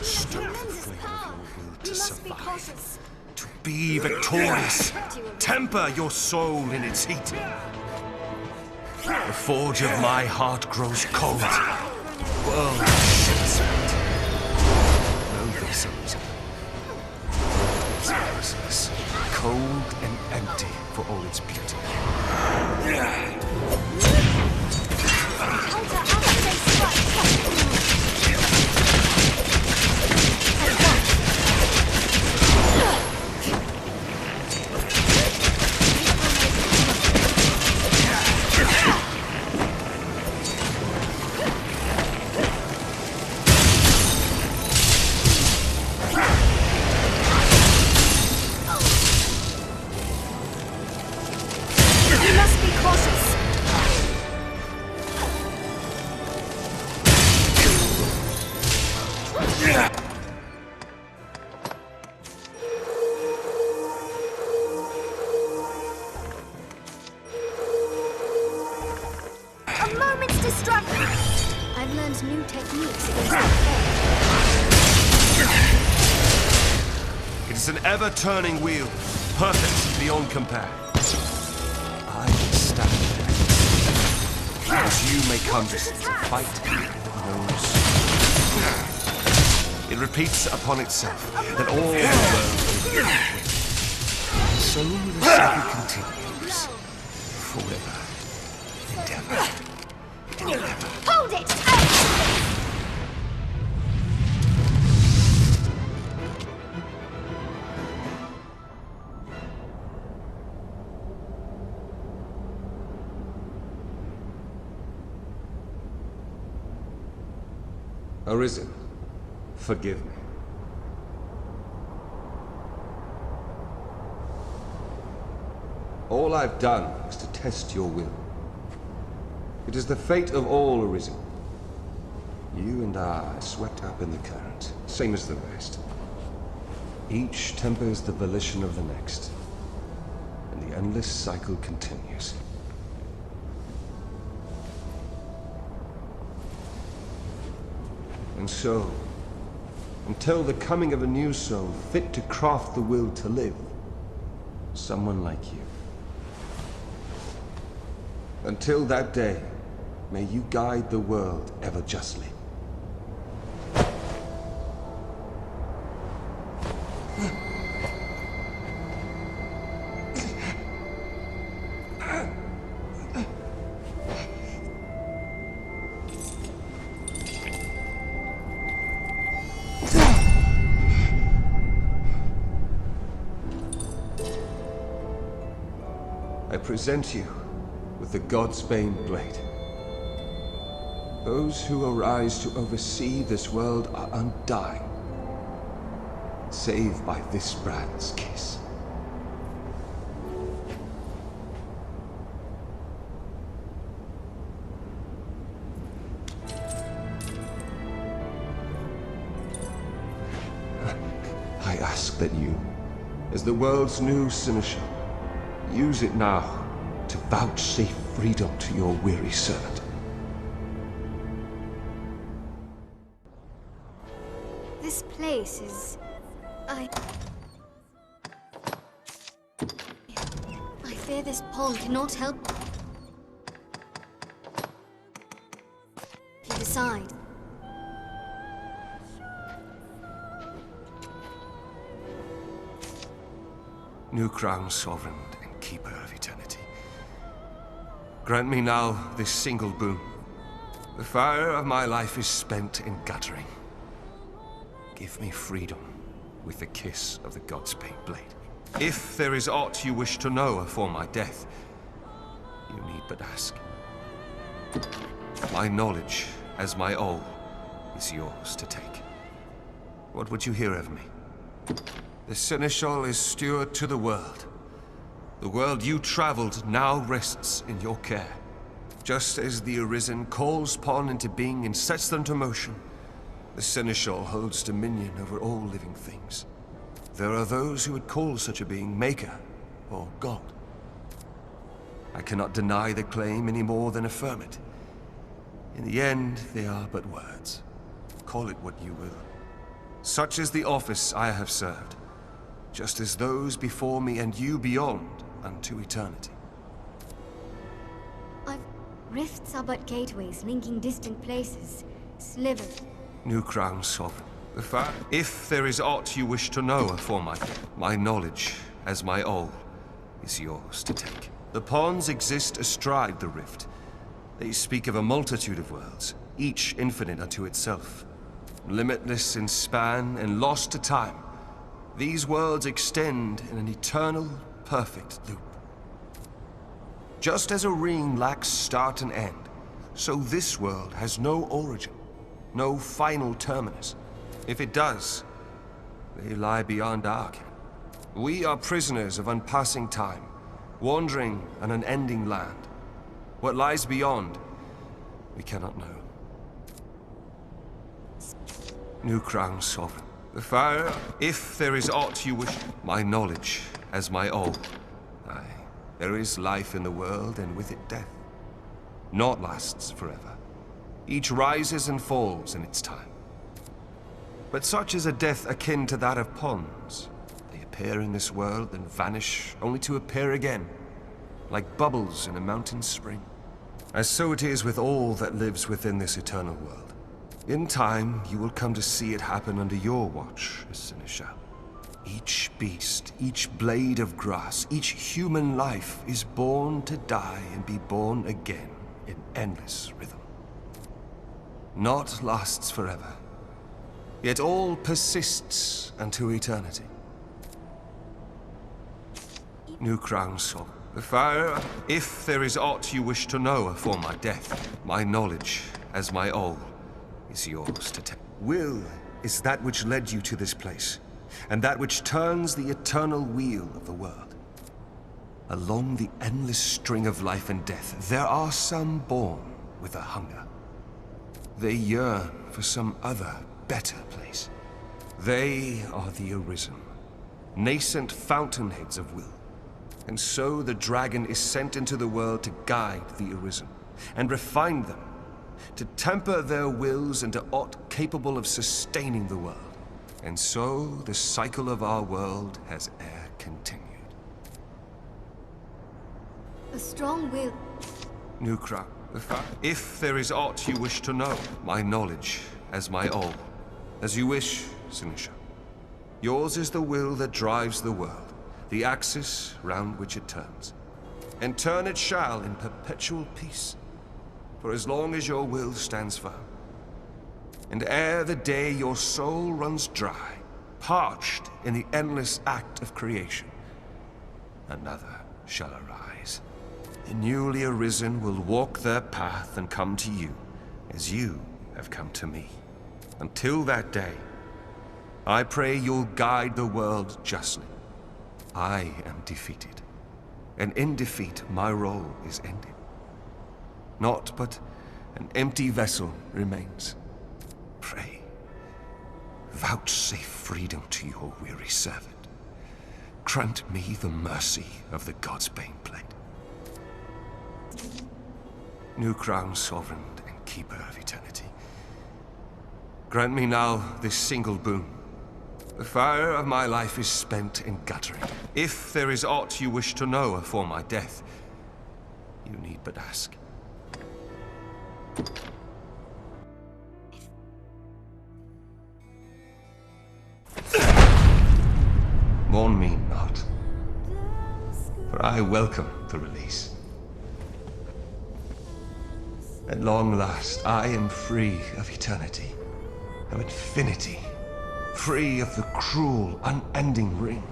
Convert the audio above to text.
Stoke the flame of your will to survive, to be victorious. Temper your soul in its heat. The forge of my heart grows cold. World shivers it. Know this, Elizabeth. It's cold and empty for all its beauty. I've learned new techniques against the It is an ever-turning wheel, perfect beyond compare. I will stand there, as you may come to fight knows. It repeats upon itself that all the world will be. So the cycle continues, forever and ever. Hold it! Arisen, forgive me. All I've done is to test your will. It is the fate of all Arisen. You and I are swept up in the current, same as the rest. Each tempers the volition of the next, and the endless cycle continues. And so, until the coming of a new soul fit to craft the will to live, someone like you. Until that day, may you guide the world ever justly. I present you with the Godsbane Blade. Those who arise to oversee this world are undying, save by this brand's kiss. I ask that you, as the world's new seneschal, use it now to vouchsafe freedom to your weary servant. This place is... I fear this pond cannot help you decide. New crown sovereign and keeper of eternity. Grant me now this single boon. The fire of my life is spent in guttering. Give me freedom with the kiss of the Godsbane Blade. If there is aught you wish to know afore my death, you need but ask. My knowledge, as my all, is yours to take. What would you hear of me? The Seneschal is steward to the world. The world you traveled now rests in your care. Just as the Arisen calls pawn into being and sets them to motion, the Seneschal holds dominion over all living things. There are those who would call such a being Maker or God. I cannot deny the claim any more than affirm it. In the end, they are but words. call it what you will. Such is the office I have served, just as those before me and you beyond unto eternity. Rifts are but gateways linking distant places. Slivers. New crown sovereign. If there is aught you wish to know for my knowledge, as my all, is yours to take. The pawns exist astride the rift. They speak of a multitude of worlds, each infinite unto itself. Limitless in span and lost to time, these worlds extend in an eternal, perfect loop. Just as a ring lacks start and end, so this world has no origin, no final terminus. If it does, they lie beyond our ken. We are prisoners of unpassing time, wandering an unending land. What lies beyond, we cannot know. New crown sovereign. The fire, if there is aught you wish, my knowledge as my all. Aye, there is life in the world, and with it death. Naught lasts forever. Each rises and falls in its time. But such is a death akin to that of pawns. They appear in this world and vanish, only to appear again, like bubbles in a mountain spring. As so it is with all that lives within this eternal world. In time, you will come to see it happen under your watch, Seneschal. Each beast, each blade of grass, each human life is born to die and be born again in endless rhythm. Naught lasts forever, yet all persists unto eternity. New crown soul. The fire, if there is aught you wish to know for my death, my knowledge as my all is yours to take. Will is that which led you to this place, and that which turns the eternal wheel of the world. Along the endless string of life and death, there are some born with a hunger. They yearn for some other, better place. They are the Arisen, nascent fountainheads of will. And so the dragon is sent into the world to guide the Arisen, and refine them, to temper their wills into aught capable of sustaining the world. And so the cycle of our world has e'er continued. A strong will. New crown. If there is aught you wish to know, my knowledge as my all. As you wish, Seneschal. Yours is the will that drives the world, the axis round which it turns. And turn it shall in perpetual peace, for as long as your will stands firm. And ere the day your soul runs dry, parched in the endless act of creation, another shall arise. The newly arisen will walk their path and come to you, as you have come to me. Until that day, I pray you'll guide the world justly. I am defeated, and in defeat my role is ended. Naught but an empty vessel remains. Pray, vouchsafe freedom to your weary servant. Grant me the mercy of the God's bane blade. New crown sovereign and keeper of eternity. Grant me now this single boon. The fire of my life is spent in guttering. If there is aught you wish to know for my death, you need but ask. Mourn me not, for I welcome the release. At long last, I am free of eternity, of infinity, free of the cruel, unending ring.